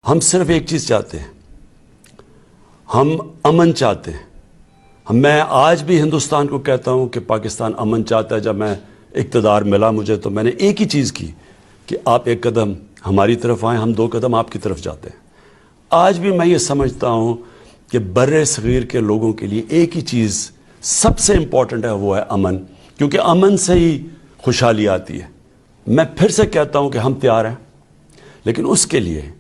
ہم صرف ایک چیز چاہتے ہیں, ہم امن چاہتے ہیں. میں آج بھی ہندوستان کو کہتا ہوں کہ پاکستان امن چاہتا ہے. جب میں اقتدار ملا مجھے تو میں نے ایک ہی چیز کی کہ آپ ایک قدم ہماری طرف آئیں, ہم 2 قدم آپ کی طرف جاتے ہیں. آج بھی میں یہ سمجھتا ہوں کہ بر صغیر کے لوگوں کے لیے ایک ہی چیز سب سے امپورٹنٹ ہے, وہ ہے امن, کیونکہ امن سے ہی خوشحالی آتی ہے. میں پھر سے کہتا ہوں کہ ہم تیار ہیں, لیکن اس کے لیے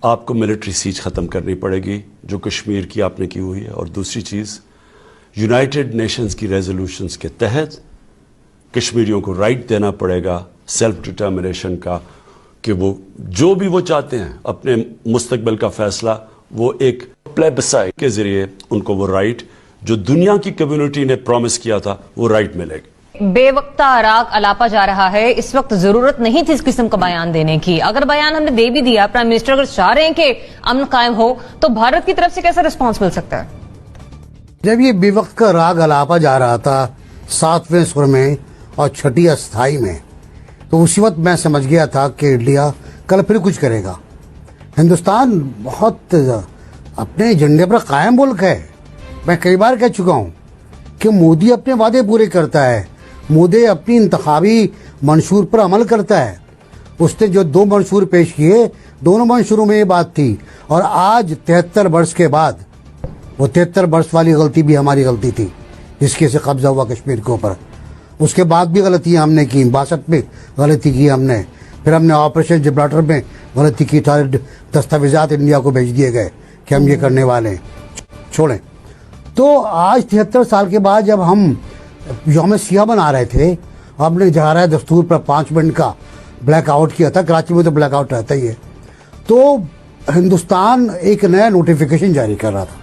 آپ کو ملٹری سیج ختم کرنی پڑے گی جو کشمیر کی آپ نے کی ہوئی ہے. اور دوسری چیز, یونائٹڈ نیشنز کی ریزولوشنز کے تحت کشمیریوں کو رائٹ دینا پڑے گا سیلف ڈٹرمنیشن کا, کہ وہ جو بھی وہ چاہتے ہیں اپنے مستقبل کا فیصلہ وہ ایک پلیبسائٹ کے ذریعے ان کو وہ رائٹ جو دنیا کی کمیونٹی نے پرومس کیا تھا وہ رائٹ ملے گا. بے وقتہ عراق الاپا جا رہا ہے, اس وقت ضرورت نہیں تھی اس قسم کا بیان دینے کی. اگر بیان ہم نے دے بھی دیا, پرائم منسٹر اگر چاہ رہے ہیں کہ امن قائم ہو, تو بھارت کی طرف سے کیسا رسپانس مل سکتا ہے؟ جب یہ بے وقت کا راگ الاپا جا رہا تھا 7ویں سر میں اور 6ٹی استھائی میں, تو اسی وقت میں سمجھ گیا تھا کہ انڈیا کل پھر کچھ کرے گا. ہندوستان بہت اپنے ایجنڈے پر قائم ملک ہے. میں کئی بار کہہ چکا ہوں کہ مودی اپنے وعدے پورے کرتا ہے, مودی اپنی انتخابی منشور پر عمل کرتا ہے. اس نے جو 2 منشور پیش کیے, دونوں منشوروں میں یہ بات تھی. اور آج 73 برس کے بعد, وہ 73 برس والی غلطی بھی ہماری غلطی تھی جس کے سے قبضہ ہوا کشمیر کے اوپر. اس کے بعد بھی غلطیاں ہم نے کی, 62 میں غلطی کی ہم نے, پھر ہم نے آپریشن جبراٹر میں غلطی کی, سارے دستاویزات انڈیا کو بھیج دیے گئے کہ ہم یہ کرنے والے ہیں, چھوڑیں. تو آج 73 سال کے بعد جب ہم یوم سیاہ بنا رہے تھے, ہم نے جہارہ دستور پر 5 منٹ کا بلیک آؤٹ کیا تھا. کراچی میں تو بلیک آؤٹ رہتا ہی ہے. تو ہندوستان ایک نیا نوٹیفیکیشن جاری کر رہا تھا,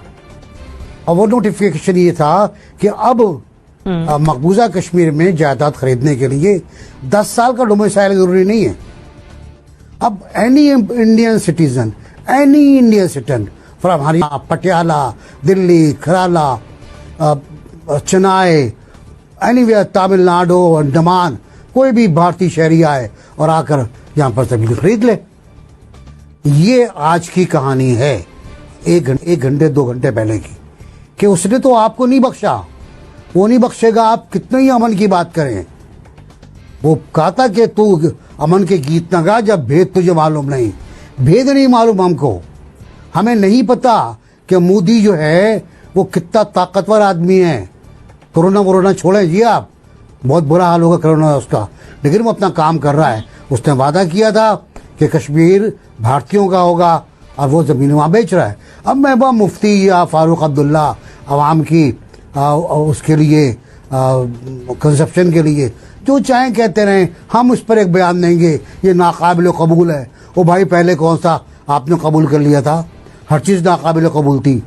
اور وہ نوٹیفیکیشن یہ تھا کہ اب مقبوضہ کشمیر میں جائیداد خریدنے کے لیے 10 سال کا ڈومیسائل ضروری نہیں ہے. اب any Indian citizen from Haryana, Patiala, Delhi, Kerala, Chennai, anywhere, Tamil Nadu, Andaman, کوئی بھی بھارتی شہری آئے اور آ کر یہاں پر زمین خرید لے. یہ آج کی کہانی ہے 1 گھنٹے 2 گھنٹے پہلے کی, کہ اس نے تو آپ کو نہیں بخشا, وہ نہیں بخشے گا. آپ کتنے ہی امن کی بات کریں. وہ کہا تھا کہ تو امن کے گیت نہ گا جب بھید تجھے معلوم نہیں. بھید نہیں معلوم ہم کو, ہمیں نہیں پتا کہ مودی جو ہے وہ کتنا طاقتور آدمی ہے. کرونا چھوڑیں جی, آپ بہت برا حال ہوگا کرونا اس کا, لیکن وہ اپنا کام کر رہا ہے. اس نے وعدہ کیا تھا کہ کشمیر بھارتیوں کا ہوگا, اور وہ زمین وہاں بیچ رہا ہے. اب میں مفتی یا فاروق عبداللہ عوام کی اس کے لیے کنسپشن کے لیے جو چاہیں کہتے رہیں, ہم اس پر ایک بیان دیں گے, یہ ناقابل قبول ہے. وہ بھائی پہلے کون سا آپ نے قبول کر لیا تھا؟ ہر چیز ناقابل قبول تھی.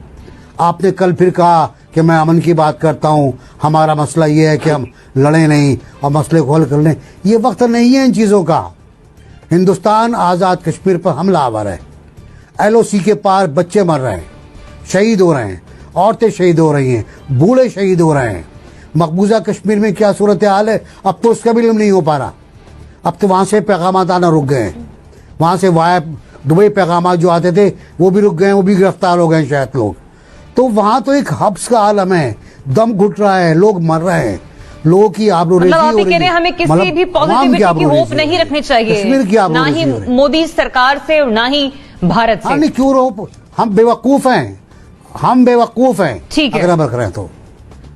آپ نے کل پھر کہا کہ میں امن کی بات کرتا ہوں, ہمارا مسئلہ یہ ہے کہ ہم لڑیں نہیں اور مسئلے کو حل کر لیں. یہ وقت نہیں ہے ان چیزوں کا. ہندوستان آزاد کشمیر پر حملہ آور ہے. LOC کے پار بچے مر رہے ہیں, شہید ہو رہے ہیں, عورتیں شہید ہو رہی ہیں, بوڑھے شہید ہو رہے ہیں. مقبوضہ کشمیر میں کیا صورتحال ہے, اب تو اس کا بھی علم نہیں ہو پا رہا. اب تو وہاں سے پیغامات آنا رک گئے ہیں, وہاں سے وائے دبئی پیغامات جو آتے تھے وہ بھی رک گئے ہیں, وہ بھی گرفتار ہو گئے ہیں شاید لوگ. تو وہاں تو ایک حبس کا عالم ہے, دم گھٹ رہا ہے, لوگ مر رہے ہیں, لوگوں کی آبروریزی ہو رہی ہے. مطلب ہمیں کسی بھی پازیٹیوٹی کی ہوپ نہیں رکھنی چاہیے, نہ ہی مودی سرکار سے اور نہ ہی بھارت سے. نہیں, کیوں رہو, ہم بے وقوف ہیں اگر ہم رکھ رہے ہیں تو.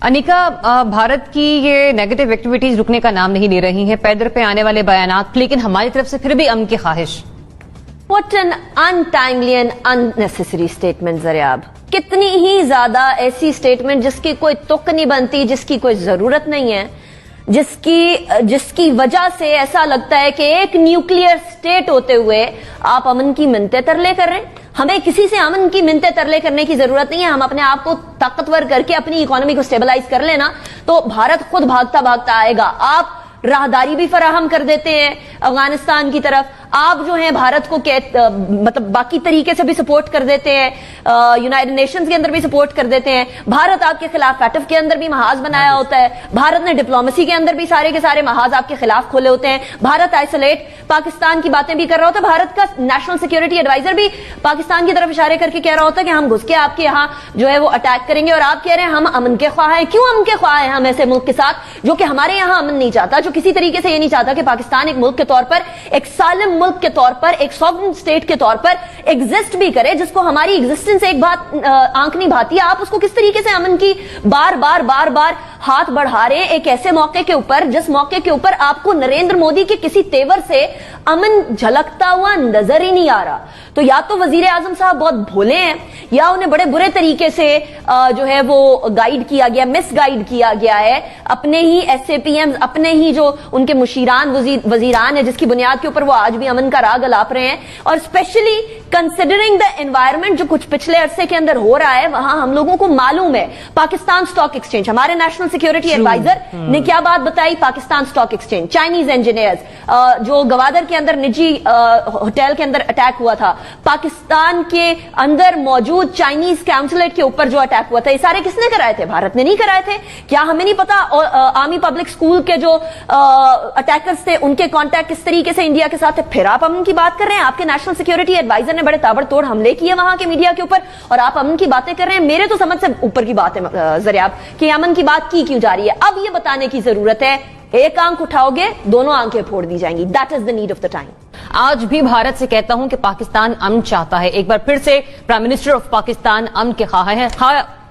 انیکا, بھارت کی یہ نیگیٹو ایکٹیویٹیز رکنے کا نام نہیں لے رہی ہیں, پیدر پہ آنے والے بیانات, لیکن ہماری طرف سے پھر بھی امن کی خواہش. What an untimely and unnecessary statement زریاب. کتنی ہی زیادہ ایسی سٹیٹمنٹ جس کی کوئی تک نہیں بنتی, جس کی کوئی ضرورت نہیں ہے, جس کی وجہ سے ایسا لگتا ہے کہ ایک نیوکلیئر سٹیٹ ہوتے ہوئے آپ امن کی منتیں ترلے کر رہے ہیں. ہمیں کسی سے امن کی منتیں ترلے کرنے کی ضرورت نہیں ہے. ہم اپنے آپ کو طاقتور کر کے اپنی اکانومی کو سٹیبلائز کر لینا تو بھارت خود بھاگتا آئے گا. آپ راہداری بھی فراہم کر دیتے ہیں افغانستان کی طرف, آپ جو ہیں بھارت کو مطلب باقی طریقے سے بھی سپورٹ کر دیتے ہیں, یونائٹڈ نیشنز کے اندر بھی سپورٹ کر دیتے ہیں, بھارت آپ کے خلاف ایٹف کے اندر بھی محاذ بنایا ہوتا ہے, بھارت نے ڈپلومیسی کے اندر بھی سارے کے سارے محاذ آپ کے خلاف کھولے ہوتے ہیں, بھارت آئسولیٹ پاکستان کی باتیں بھی کر رہا ہوتا ہے, بھارت کا نیشنل سیکورٹی ایڈوائزر بھی پاکستان کی طرف اشارے کر کے کہہ رہا ہوتا ہے کہ ہم گھس کے آپ کے یہاں جو ہے وہ اٹیک کریں گے, اور آپ کہہ رہے ہیں ہم امن کے خواہ ہیں. کیوں امن کے خواہ ہیں ہم ایسے ملک کے ساتھ جو کہ ہمارے یہاں امن نہیں چاہتا, جو کسی طریقے سے یہ نہیں چاہتا کہ پاکستان ایک ملک کے طور پر, ایک سالم ملک کے طور پر, ایک سوورن اسٹیٹ کے طور پر ایگزسٹ بھی کرے, جس کو ہماری ایگزسٹنس ایک بات آنکھ نہیں بھاتی ہے. آپ اس کو کس طریقے سے امن کی بار بار بار بار ہاتھ بڑھا رہے ہیں ایک ایسے موقع کے اوپر جس موقع کے اوپر آپ کو نریندر مودی کے کسی تیور سے امن جھلکتا ہوا نظر ہی نہیں آ رہا. تو یا تو وزیر اعظم صاحب بہت بھولے ہیں, یا انہیں بڑے برے طریقے سے جو ہے وہ گائیڈ کیا گیا, مس گائیڈ کیا گیا ہے اپنے ہی ایس اے پی ایمز, اپنے ہی جو ان کے مشیران وزیران ہیں جس کی بنیاد کے اوپر وہ آج بھی امن کا راگ الاپ رہے ہیں. اور اسپیشلی کنسیڈرنگ دا انوائرمنٹ جو کچھ پچھلے عرصے کے اندر ہو رہا ہے, وہاں ہم لوگوں کو معلوم ہے پاکستان اسٹاک ایکسچینج, ہمارے نیشنل سیکورٹی ایڈوائزر نے کیا بات بتائی, Pakistan stock exchange, Chinese engineers جو گوادر کے اندر نجی ہوٹل کے اندر اٹیک ہوا تھا, پاکستان کے اندر موجود چائنیز کونسلیٹ کے اوپر جو اٹیک ہوا تھا, یہ سارے کس نے کرائے تھے؟ بھارت نے نہیں کرائے تھے. کیا ہمیں نہیں پتا آرمی پبلک اسکول کے جو اٹیکرز تھے ان کے کانٹیکٹ کس طریقے سے انڈیا کے ساتھ تھے؟ پھر آپ امن کی بات کر رہے ہیں. آپ کے نیشنل سیکورٹی ایڈوائزر نے بڑے تابڑ توڑ حملے کیے وہاں کے میڈیا کے اوپر, اور آپ امن کی باتیں کر رہے ہیں. میرے تو سمجھ سے اوپر کی بات ہے ذریعہ کہ امن کی بات کی کیوں جا رہی ہے. اب یہ بتانے کی ضرورت ہے, ایک آنکھ اٹھاؤ گے دونوں آنکھیں پھوڑ دی جائیں گی. That is the need of the time. آج بھی بھارت سے کہتا ہوں کہ پاکستان امن چاہتا ہے. ایک بار پھر سے پرائم منسٹر آف پاکستان امن کے خواہاں ہیں.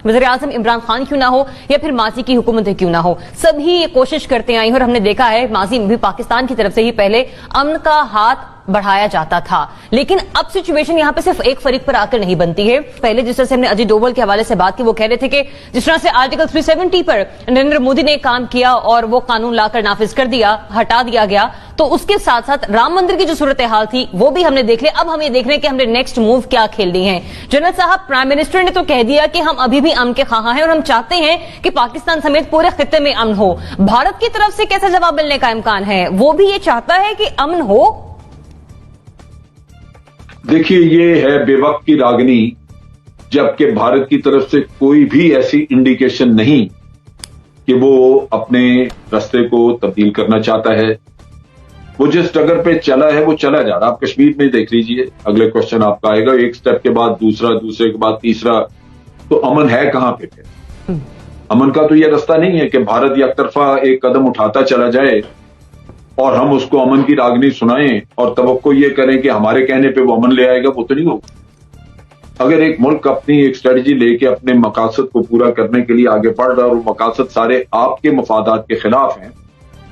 وزیر اعظم عمران خان کیوں نہ ہو یا پھر ماضی کی حکومتیں کیوں نہ ہو, سبھی یہ کوشش کرتے آئی, اور ہم نے دیکھا ہے ماضی میں بھی پاکستان کی طرف سے ہی پہلے امن کا ہاتھ بڑھایا جاتا تھا. لیکن اب سچویشن یہاں پہ صرف ایک فریق پر آ کر نہیں بنتی ہے. پہلے جس طرح سے ہم نے اجے ڈوبھل کے حوالے سے بات کی, وہ کہہ رہے تھے کہ جس طرح سے آرٹیکل 370 پر نریندر مودی نے کام کیا اور وہ قانون لا کر نافذ کر دیا, ہٹا دیا گیا, تو اس کے ساتھ ساتھ رام مندر کی جو صورتحال تھی وہ بھی ہم نے دیکھ لی. اب ہم یہ دیکھ رہے ہیں کہ ہم نے نیکسٹ موو کیا کھیلنی ہے. جنرل صاحب, پرائم منسٹر نے تو کہہ دیا کہ ہم ابھی بھی امن کے خواہاں ہیں اور ہم چاہتے ہیں کہ پاکستان سمیت پورے خطے میں امن ہو. بھارت کی طرف سے کیسا جواب ملنے کا امکان ہے؟ وہ بھی یہ چاہتا ہے کہ امن ہو. دیکھیے, یہ ہے بے وقت کی راگنی, جبکہ بھارت کی طرف سے کوئی بھی ایسی انڈیکیشن نہیں کہ وہ اپنے راستے کو تبدیل کرنا چاہتا ہے. وہ جس ڈگر پہ چلا ہے وہ چلا جا رہا. آپ کشمیر میں دیکھ لیجئے, اگلے کوشچن آپ کا آئے گا, ایک سٹیپ کے بعد دوسرا, دوسرے کے بعد تیسرا, تو امن ہے کہاں پہ پھر؟ امن کا تو یہ راستہ نہیں ہے کہ بھارت یک طرفہ ایک قدم اٹھاتا چلا جائے اور ہم اس کو امن کی راگنی سنائیں اور توقع یہ کریں کہ ہمارے کہنے پہ وہ امن لے آئے گا. وہ تو نہیں ہوگا. اگر ایک ملک اپنی ایک اسٹریٹجی لے کے اپنے مقاصد کو پورا کرنے کے لیے آگے بڑھ رہا ہے اور وہ مقاصد سارے آپ کے مفادات کے خلاف ہیں,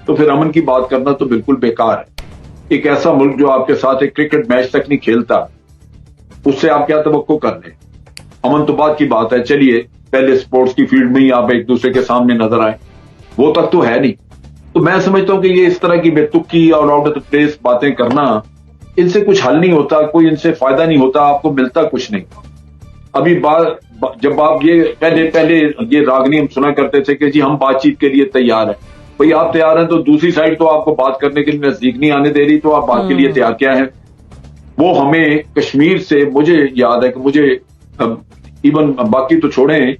تو پھر امن کی بات کرنا تو بالکل بیکار ہے. ایک ایسا ملک جو آپ کے ساتھ ایک کرکٹ میچ تک نہیں کھیلتا, اس سے آپ کیا توقع کر لیں؟ امن تو بات کی بات ہے. چلیے پہلے سپورٹس کی فیلڈ میں ہی آپ ایک دوسرے کے سامنے نظر آئیں, وہ تک تو ہے نہیں. تو میں سمجھتا ہوں کہ یہ اس طرح کی بے تکی اور آؤٹ آف دا پلیس باتیں کرنا, ان سے کچھ حل نہیں ہوتا, کوئی ان سے فائدہ نہیں ہوتا, آپ کو ملتا کچھ نہیں. ابھی جب آپ یہ پہلے یہ راگنی ہم سنا کرتے تھے کہ جی ہم بات چیت کے لیے تیار ہیں. بھئی آپ تیار ہیں تو دوسری سائڈ تو آپ کو بات کرنے کے لیے نزدیک نہیں آنے دے رہی, تو آپ بات کے لیے تیار کیا ہیں؟ وہ ہمیں کشمیر سے, مجھے یاد ہے کہ مجھے ایون باقی تو چھوڑیں,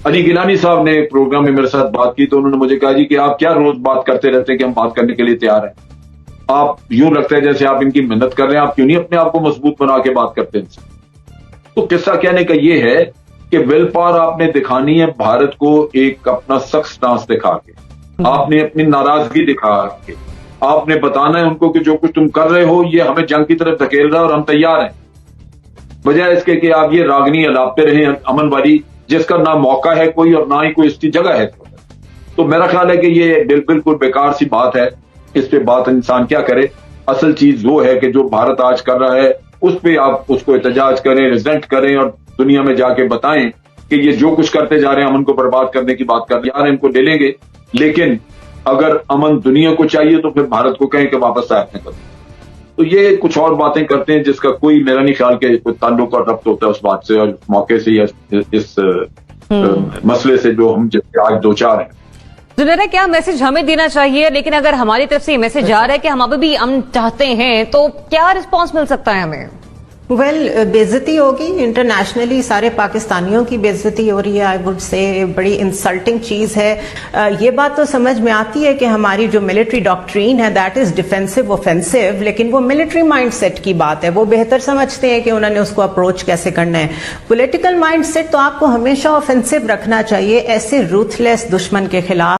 علی گیلانی صاحب نے پروگرام میں میرے ساتھ بات کی تو انہوں نے مجھے کہا جی کہ آپ کیا روز بات کرتے رہتے ہیں کہ ہم بات کرنے کے لیے تیار ہیں. آپ یوں لگتا ہے جیسے آپ ان کی محنت کر رہے ہیں, آپ کیوں نہیں اپنے آپ کو مضبوط بنا کے بات کرتے ہیں؟ تو قصہ کہنے کا یہ ہے کہ ول پاور آپ نے دکھانی ہے بھارت کو, ایک اپنا سخت سٹانس دکھا کے, آپ نے اپنی ناراضگی دکھا کے, آپ نے بتانا ہے ان کو کہ جو کچھ تم کر رہے ہو یہ ہمیں جنگ کی طرف دھکیل رہا ہے اور ہم تیار ہیں, بجائے اس کے کہ آپ یہ راگنی الاپتے رہے امن والی, جس کا نہ موقع ہے کوئی اور نہ ہی کوئی اس کی جگہ ہے. تو میرا خیال ہے کہ یہ بالکل بیکار سی بات ہے. اس پہ بات انسان کیا کرے. اصل چیز وہ ہے کہ جو بھارت آج کر رہا ہے اس پہ آپ اس کو احتجاج کریں, ریزنٹ کریں اور دنیا میں جا کے بتائیں کہ یہ جو کچھ کرتے جا رہے ہیں امن کو برباد کرنے کی بات کر رہے ہیں, ان کو لے لیں گے, لیکن اگر امن دنیا کو چاہیے تو پھر بھارت کو کہیں کہ واپس آئے اپنے قدم. تو یہ کچھ اور باتیں کرتے ہیں جس کا کوئی میرا نہیں خیال کہ کوئی تعلق اور ربط ہوتا ہے اس بات سے اور اس موقع سے یا اس مسئلے سے جو ہم آج دو چار ہیں. زنیرہ کیا میسج ہمیں دینا چاہیے، لیکن اگر ہماری طرف سے یہ میسج آ رہا ہے کہ ہم اب بھی امن چاہتے ہیں تو کیا رسپانس مل سکتا ہے ہمیں؟ بے عزتی ہوگی، انٹرنیشنلی سارے پاکستانیوں کی بے عزتی ہو رہی ہے. آئی وڈ سے بڑی انسلٹنگ چیز ہے. یہ بات تو سمجھ میں آتی ہے کہ ہماری جو ملٹری ڈاکٹرین ہے دیٹ از ڈیفینسو اوفینسو، لیکن وہ ملٹری مائنڈ سیٹ کی بات ہے. وہ بہتر سمجھتے ہیں کہ انہوں نے اس کو اپروچ کیسے کرنا ہے. پولیٹیکل مائنڈ سیٹ تو آپ کو ہمیشہ اوفینسو رکھنا چاہیے ایسے روتھ لیس دشمن کے خلاف.